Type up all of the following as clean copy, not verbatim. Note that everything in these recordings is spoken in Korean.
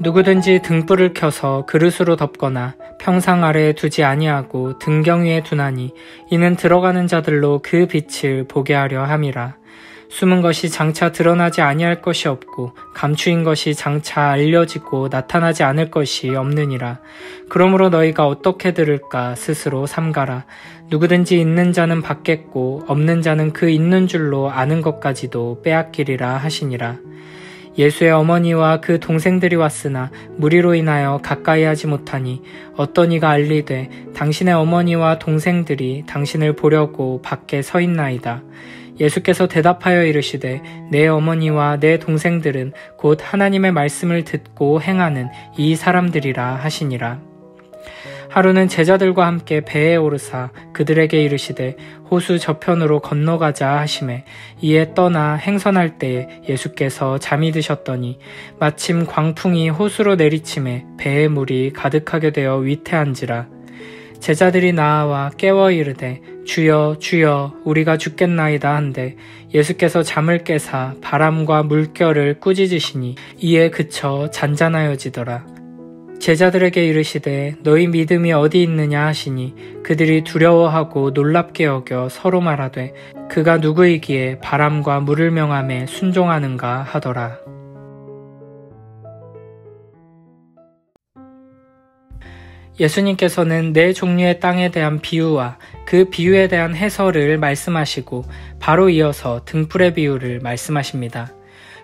누구든지 등불을 켜서 그릇으로 덮거나 평상 아래에 두지 아니하고 등경 위에 두나니 이는 들어가는 자들로 그 빛을 보게 하려 함이라. 숨은 것이 장차 드러나지 아니할 것이 없고 감추인 것이 장차 알려지고 나타나지 않을 것이 없느니라. 그러므로 너희가 어떻게 들을까 스스로 삼가라. 누구든지 있는 자는 받겠고 없는 자는 그 있는 줄로 아는 것까지도 빼앗기리라 하시니라. 예수의 어머니와 그 동생들이 왔으나 무리로 인하여 가까이 하지 못하니 어떤 이가 알리되 당신의 어머니와 동생들이 당신을 보려고 밖에 서 있나이다. 예수께서 대답하여 이르시되 내 어머니와 내 동생들은 곧 하나님의 말씀을 듣고 행하는 이 사람들이라 하시니라. 하루는 제자들과 함께 배에 오르사 그들에게 이르시되 호수 저편으로 건너가자 하시매 이에 떠나 행선할 때에 예수께서 잠이 드셨더니 마침 광풍이 호수로 내리침에 배에 물이 가득하게 되어 위태한지라. 제자들이 나아와 깨워 이르되 주여 주여 우리가 죽겠나이다 한데 예수께서 잠을 깨사 바람과 물결을 꾸짖으시니 이에 그쳐 잔잔하여지더라. 제자들에게 이르시되 너희 믿음이 어디 있느냐 하시니 그들이 두려워하고 놀랍게 여겨 서로 말하되 그가 누구이기에 바람과 물을 명함에 순종하는가 하더라. 예수님께서는 네 종류의 땅에 대한 비유와 그 비유에 대한 해설을 말씀하시고 바로 이어서 등불의 비유를 말씀하십니다.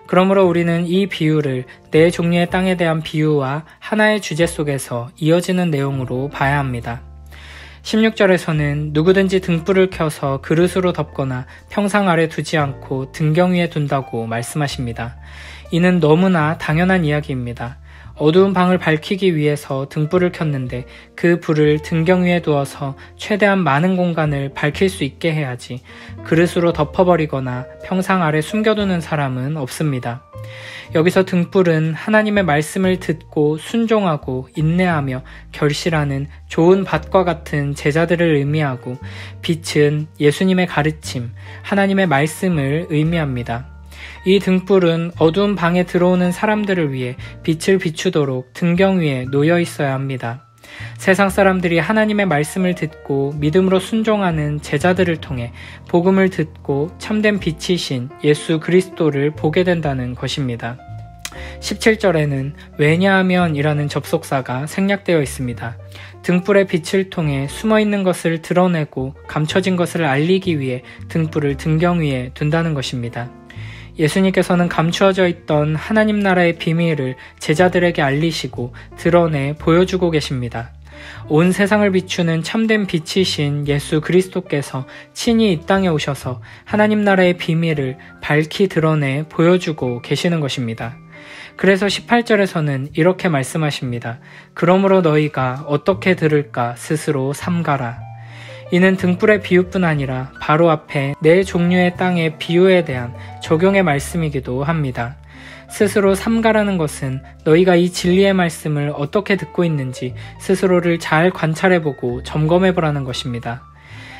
그러므로 우리는 이 비유를 네 종류의 땅에 대한 비유와 하나의 주제 속에서 이어지는 내용으로 봐야 합니다. 16절에서는 누구든지 등불을 켜서 그릇으로 덮거나 평상 아래 두지 않고 등경 위에 둔다고 말씀하십니다. 이는 너무나 당연한 이야기입니다. 어두운 방을 밝히기 위해서 등불을 켰는데 그 불을 등경 위에 두어서 최대한 많은 공간을 밝힐 수 있게 해야지 그릇으로 덮어버리거나 평상 아래 숨겨두는 사람은 없습니다. 여기서 등불은 하나님의 말씀을 듣고 순종하고 인내하며 결실하는 좋은 밭과 같은 제자들을 의미하고 빛은 예수님의 가르침, 하나님의 말씀을 의미합니다. 이 등불은 어두운 방에 들어오는 사람들을 위해 빛을 비추도록 등경 위에 놓여 있어야 합니다. 세상 사람들이 하나님의 말씀을 듣고 믿음으로 순종하는 제자들을 통해 복음을 듣고 참된 빛이신 예수 그리스도를 보게 된다는 것입니다. 17절에는 왜냐하면 이라는 접속사가 생략되어 있습니다. 등불의 빛을 통해 숨어있는 것을 드러내고 감춰진 것을 알리기 위해 등불을 등경 위에 둔다는 것입니다. 예수님께서는 감추어져 있던 하나님 나라의 비밀을 제자들에게 알리시고 드러내 보여주고 계십니다. 온 세상을 비추는 참된 빛이신 예수 그리스도께서 친히 이 땅에 오셔서 하나님 나라의 비밀을 밝히 드러내 보여주고 계시는 것입니다. 그래서 18절에서는 이렇게 말씀하십니다. 그러므로 너희가 어떻게 들을까 스스로 삼가라. 이는 등불의 비유뿐 아니라 바로 앞에 네 종류의 땅의 비유에 대한 적용의 말씀이기도 합니다. 스스로 삼가라는 것은 너희가 이 진리의 말씀을 어떻게 듣고 있는지 스스로를 잘 관찰해보고 점검해보라는 것입니다.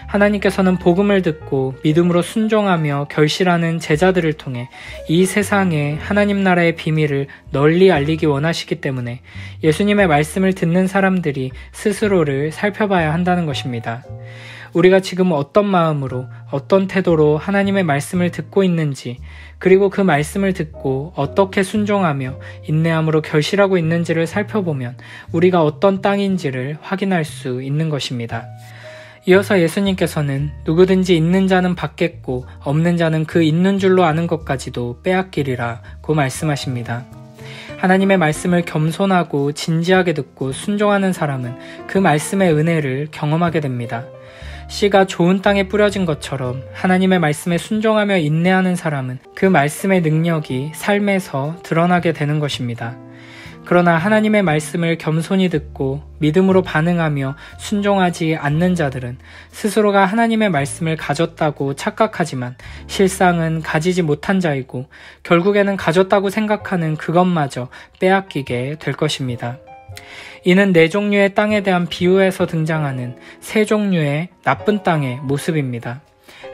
하나님께서는 복음을 듣고 믿음으로 순종하며 결실하는 제자들을 통해 이 세상에 하나님 나라의 비밀을 널리 알리기 원하시기 때문에 예수님의 말씀을 듣는 사람들이 스스로를 살펴봐야 한다는 것입니다. 우리가 지금 어떤 마음으로 어떤 태도로 하나님의 말씀을 듣고 있는지 그리고 그 말씀을 듣고 어떻게 순종하며 인내함으로 결실하고 있는지를 살펴보면 우리가 어떤 땅인지를 확인할 수 있는 것입니다. 이어서 예수님께서는 누구든지 있는 자는 받겠고 없는 자는 그 있는 줄로 아는 것까지도 빼앗기리라고 말씀하십니다. 하나님의 말씀을 겸손하고 진지하게 듣고 순종하는 사람은 그 말씀의 은혜를 경험하게 됩니다. 씨가 좋은 땅에 뿌려진 것처럼 하나님의 말씀에 순종하며 인내하는 사람은 그 말씀의 능력이 삶에서 드러나게 되는 것입니다. 그러나 하나님의 말씀을 겸손히 듣고 믿음으로 반응하며 순종하지 않는 자들은 스스로가 하나님의 말씀을 가졌다고 착각하지만 실상은 가지지 못한 자이고 결국에는 가졌다고 생각하는 그것마저 빼앗기게 될 것입니다. 이는 네 종류의 땅에 대한 비유에서 등장하는 세 종류의 나쁜 땅의 모습입니다.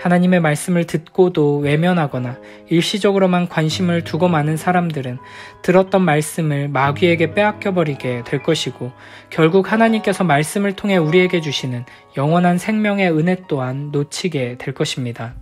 하나님의 말씀을 듣고도 외면하거나 일시적으로만 관심을 두고 마는 사람들은 들었던 말씀을 마귀에게 빼앗겨버리게 될 것이고 결국 하나님께서 말씀을 통해 우리에게 주시는 영원한 생명의 은혜 또한 놓치게 될 것입니다.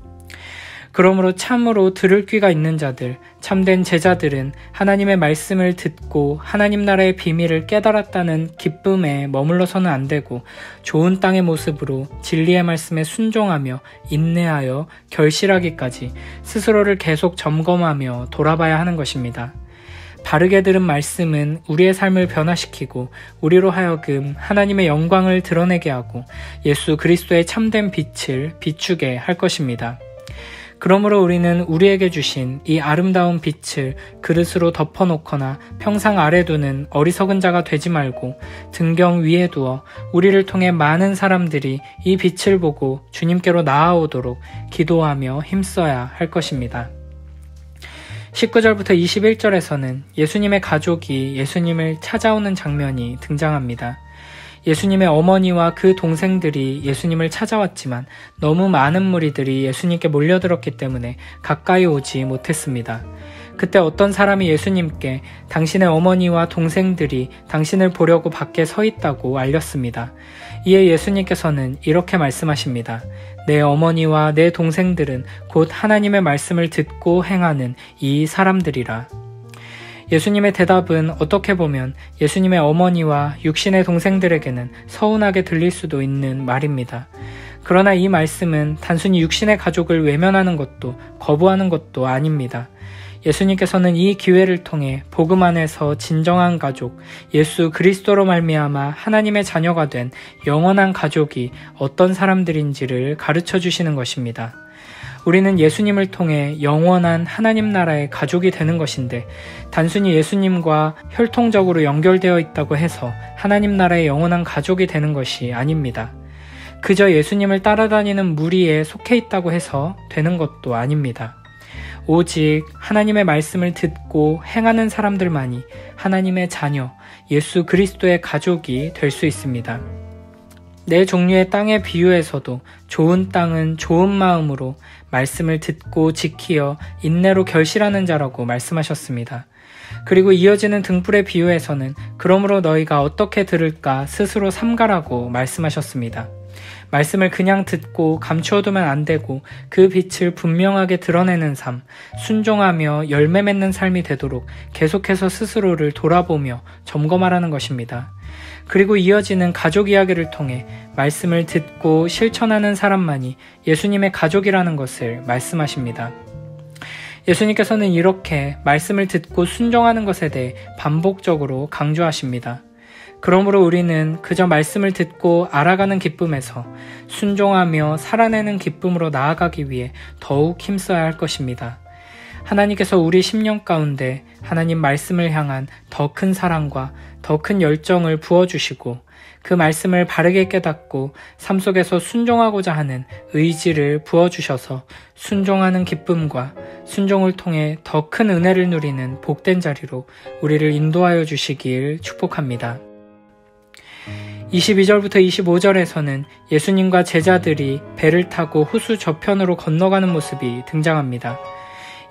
그러므로 참으로 들을 귀가 있는 자들, 참된 제자들은 하나님의 말씀을 듣고 하나님 나라의 비밀을 깨달았다는 기쁨에 머물러서는 안 되고 좋은 땅의 모습으로 진리의 말씀에 순종하며 인내하여 결실하기까지 스스로를 계속 점검하며 돌아봐야 하는 것입니다. 바르게 들은 말씀은 우리의 삶을 변화시키고 우리로 하여금 하나님의 영광을 드러내게 하고 예수 그리스도의 참된 빛을 비추게 할 것입니다. 그러므로 우리는 우리에게 주신 이 아름다운 빛을 그릇으로 덮어놓거나 평상 아래 두는 어리석은 자가 되지 말고 등경 위에 두어 우리를 통해 많은 사람들이 이 빛을 보고 주님께로 나아오도록 기도하며 힘써야 할 것입니다. 19절부터 21절에서는 예수님의 가족이 예수님을 찾아오는 장면이 등장합니다. 예수님의 어머니와 그 동생들이 예수님을 찾아왔지만 너무 많은 무리들이 예수님께 몰려들었기 때문에 가까이 오지 못했습니다. 그때 어떤 사람이 예수님께 당신의 어머니와 동생들이 당신을 보려고 밖에 서 있다고 알렸습니다. 이에 예수님께서는 이렇게 말씀하십니다. 내 어머니와 내 동생들은 곧 하나님의 말씀을 듣고 행하는 이 사람들이라. 예수님의 대답은 어떻게 보면 예수님의 어머니와 육신의 동생들에게는 서운하게 들릴 수도 있는 말입니다. 그러나 이 말씀은 단순히 육신의 가족을 외면하는 것도 거부하는 것도 아닙니다. 예수님께서는 이 기회를 통해 복음 안에서 진정한 가족, 예수 그리스도로 말미암아 하나님의 자녀가 된 영원한 가족이 어떤 사람들인지를 가르쳐 주시는 것입니다. 우리는 예수님을 통해 영원한 하나님 나라의 가족이 되는 것인데 단순히 예수님과 혈통적으로 연결되어 있다고 해서 하나님 나라의 영원한 가족이 되는 것이 아닙니다. 그저 예수님을 따라다니는 무리에 속해 있다고 해서 되는 것도 아닙니다. 오직 하나님의 말씀을 듣고 행하는 사람들만이 하나님의 자녀, 예수 그리스도의 가족이 될 수 있습니다. 네 종류의 땅의 비유에서도 좋은 땅은 좋은 마음으로 말씀을 듣고 지키어 인내로 결실하는 자라고 말씀하셨습니다. 그리고 이어지는 등불의 비유에서는 그러므로 너희가 어떻게 들을까 스스로 삼가라고 말씀하셨습니다. 말씀을 그냥 듣고 감추어두면 안 되고 그 빛을 분명하게 드러내는 삶, 순종하며 열매 맺는 삶이 되도록 계속해서 스스로를 돌아보며 점검하라는 것입니다. 그리고 이어지는 가족 이야기를 통해 말씀을 듣고 실천하는 사람만이 예수님의 가족이라는 것을 말씀하십니다. 예수님께서는 이렇게 말씀을 듣고 순종하는 것에 대해 반복적으로 강조하십니다. 그러므로 우리는 그저 말씀을 듣고 알아가는 기쁨에서 순종하며 살아내는 기쁨으로 나아가기 위해 더욱 힘써야 할 것입니다. 하나님께서 우리 심령 가운데 하나님 말씀을 향한 더 큰 사랑과 더 큰 열정을 부어주시고 그 말씀을 바르게 깨닫고 삶 속에서 순종하고자 하는 의지를 부어주셔서 순종하는 기쁨과 순종을 통해 더 큰 은혜를 누리는 복된 자리로 우리를 인도하여 주시길 축복합니다. 22절부터 25절에서는 예수님과 제자들이 배를 타고 호수 저편으로 건너가는 모습이 등장합니다.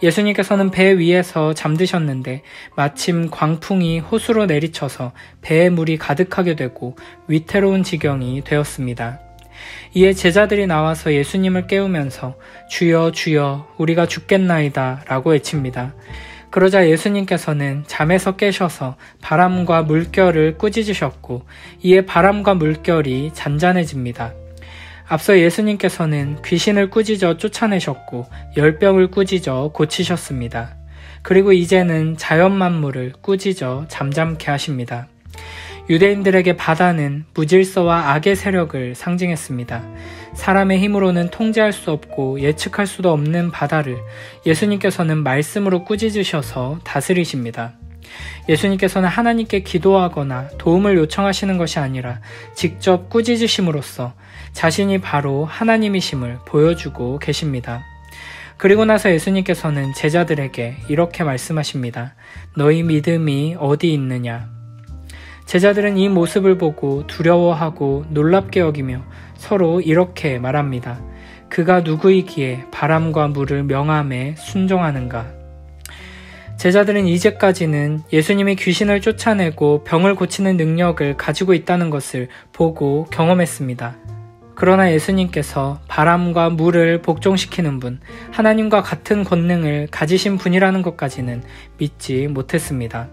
예수님께서는 배 위에서 잠드셨는데 마침 광풍이 호수로 내리쳐서 배에 물이 가득하게 되고 위태로운 지경이 되었습니다. 이에 제자들이 나와서 예수님을 깨우면서 주여 주여 우리가 죽겠나이다 라고 외칩니다. 그러자 예수님께서는 잠에서 깨셔서 바람과 물결을 꾸짖으셨고 이에 바람과 물결이 잔잔해집니다. 앞서 예수님께서는 귀신을 꾸짖어 쫓아내셨고 열병을 꾸짖어 고치셨습니다. 그리고 이제는 자연 만물을 꾸짖어 잠잠케 하십니다. 유대인들에게 바다는 무질서와 악의 세력을 상징했습니다. 사람의 힘으로는 통제할 수 없고 예측할 수도 없는 바다를 예수님께서는 말씀으로 꾸짖으셔서 다스리십니다. 예수님께서는 하나님께 기도하거나 도움을 요청하시는 것이 아니라 직접 꾸짖으심으로써 자신이 바로 하나님이심을 보여주고 계십니다. 그리고 나서 예수님께서는 제자들에게 이렇게 말씀하십니다. 너희 믿음이 어디 있느냐? 제자들은 이 모습을 보고 두려워하고 놀랍게 여기며 서로 이렇게 말합니다. 그 그가 누구이기에 바람과 물을 명함에 순종하는가? 제자들은 이제까지는 예수님이 귀신을 쫓아내고 병을 고치는 능력을 가지고 있다는 것을 보고 경험했습니다. 그러나 예수님께서 바람과 물을 복종시키는 분, 하나님과 같은 권능을 가지신 분이라는 것까지는 믿지 못했습니다.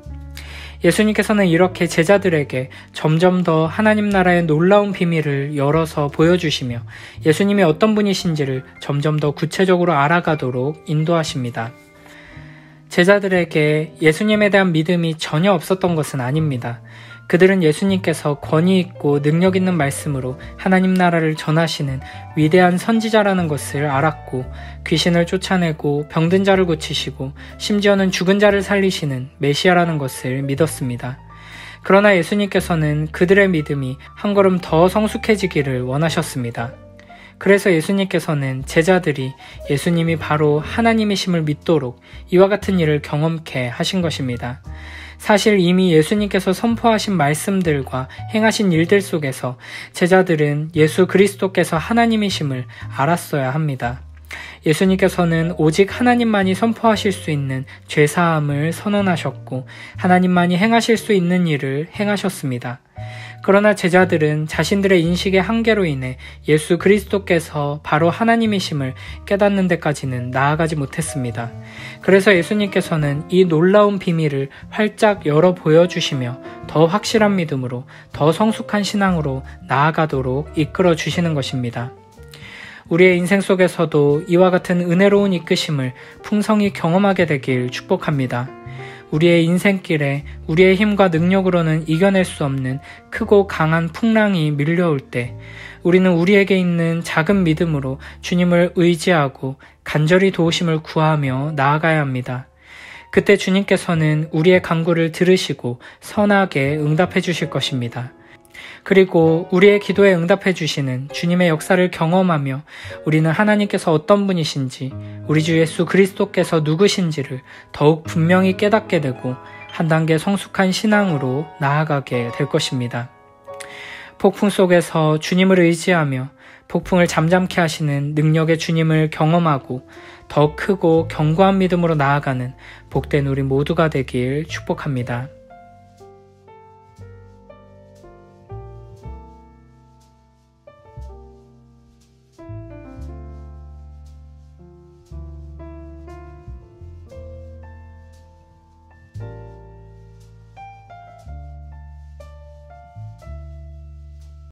예수님께서는 이렇게 제자들에게 점점 더 하나님 나라의 놀라운 비밀을 열어서 보여주시며 예수님이 어떤 분이신지를 점점 더 구체적으로 알아가도록 인도하십니다. 제자들에게 예수님에 대한 믿음이 전혀 없었던 것은 아닙니다. 그들은 예수님께서 권위 있고 능력 있는 말씀으로 하나님 나라를 전하시는 위대한 선지자라는 것을 알았고 귀신을 쫓아내고 병든 자를 고치시고 심지어는 죽은 자를 살리시는 메시아라는 것을 믿었습니다. 그러나 예수님께서는 그들의 믿음이 한 걸음 더 성숙해지기를 원하셨습니다. 그래서 예수님께서는 제자들이 예수님이 바로 하나님이심을 믿도록 이와 같은 일을 경험케 하신 것입니다. 사실 이미 예수님께서 선포하신 말씀들과 행하신 일들 속에서 제자들은 예수 그리스도께서 하나님이심을 알았어야 합니다. 예수님께서는 오직 하나님만이 선포하실 수 있는 죄사함을 선언하셨고 하나님만이 행하실 수 있는 일을 행하셨습니다. 그러나 제자들은 자신들의 인식의 한계로 인해 예수 그리스도께서 바로 하나님이심을 깨닫는 데까지는 나아가지 못했습니다. 그래서 예수님께서는 이 놀라운 비밀을 활짝 열어 보여주시며 더 확실한 믿음으로 더 성숙한 신앙으로 나아가도록 이끌어 주시는 것입니다. 우리의 인생 속에서도 이와 같은 은혜로운 이끄심을 풍성히 경험하게 되길 축복합니다. 우리의 인생길에 우리의 힘과 능력으로는 이겨낼 수 없는 크고 강한 풍랑이 밀려올 때 우리는 우리에게 있는 작은 믿음으로 주님을 의지하고 간절히 도우심을 구하며 나아가야 합니다. 그때 주님께서는 우리의 간구를 들으시고 선하게 응답해 주실 것입니다. 그리고 우리의 기도에 응답해 주시는 주님의 역사를 경험하며 우리는 하나님께서 어떤 분이신지 우리 주 예수 그리스도께서 누구신지를 더욱 분명히 깨닫게 되고 한 단계 성숙한 신앙으로 나아가게 될 것입니다. 폭풍 속에서 주님을 의지하며 폭풍을 잠잠케 하시는 능력의 주님을 경험하고 더 크고 견고한 믿음으로 나아가는 복된 우리 모두가 되길 축복합니다.